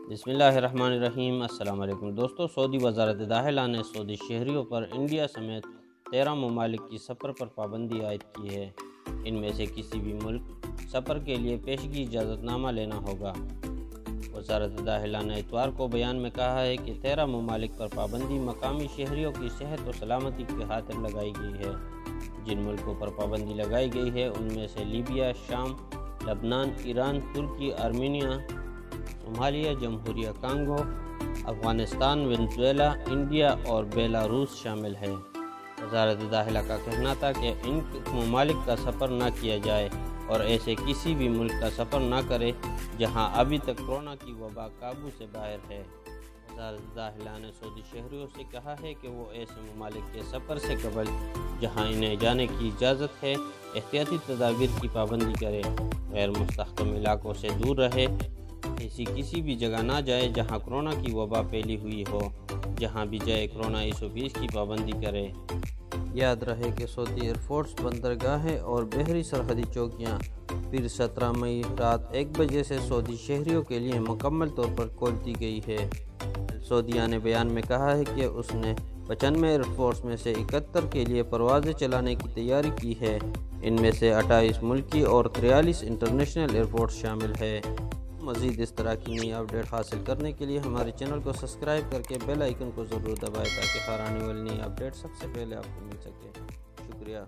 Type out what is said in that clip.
بسم اللہ الرحمن الرحیم۔ السلام علیکم دوستو، سعودی وزارت داخلہ نے سعودی شہریوں پر انڈیا سمیت 13 ممالک کی سفر پر پابندی عائد کی ہے۔ ان میں سے کسی بھی ملک سفر کے لیے پیشگی اجازت نامہ لینا ہوگا۔ وزارت داخلہ نے اتوار کو بیان میں کہا ہے کہ 13 ممالک پر پابندی مقامی شہریوں کی صحت و سلامتی کی خاطر لگائی گئی ہے۔ جن ملکوں پر پابندی لگائی گئی ہے ان میں سے لیبیا، شام، لبنان، ایران، ترکی، آرمینیا، صومالیہ، جمہوریہ کانگو، افغانستان، وینزویلا، انڈیا اور بیلاروس شامل ہے۔ وزارت داخلہ کا کہنا تھا کہ ان ممالک کا سفر نہ کیا جائے اور ایسے کسی بھی ملک کا سفر نہ کرے جہاں ابھی تک کورونا کی وبا قابو سے باہر ہے۔ وزارت داخلہ نے سعودی شہریوں سے کہا ہے کہ وہ ایسے ممالک کے سفر سے قبل جہاں انہیں جانے کی اجازت ہے احتیاطی تدابیر کی پابندی کرے، غیر مستحکم علاقوں سے دور رہے، ایسی کسی بھی جگہ نہ جائے جہاں کورونا کی وبا پھیلی ہوئی ہو، جہاں بھی جائے کورونا 120 کی پابندی کرے۔ یاد رہے کہ سعودی ایئرفورس بندرگاہیں اور بحری سرحدی چوکیاں پھر 17 مئی رات 1 بجے سے سعودی شہریوں کے لیے مکمل طور پر کھول دی گئی ہے۔ سعودیہ نے بیان میں کہا ہے کہ اس نے 95 ایئرفورس میں سے 71 کے لیے پروازیں چلانے کی تیاری کی ہے۔ ان میں سے 28 ملکی اور 43 انٹرنیشنل ایئرپورٹ شامل ہے۔ مزید اس طرح کی نئی اپڈیٹ حاصل کرنے کے لیے ہمارے چینل کو سبسکرائب کر کے بیل آئیکن کو ضرور دبائیں تاکہ ہر آنے والی نئی اپڈیٹ سب سے پہلے آپ کو مل سکے۔ شکریہ۔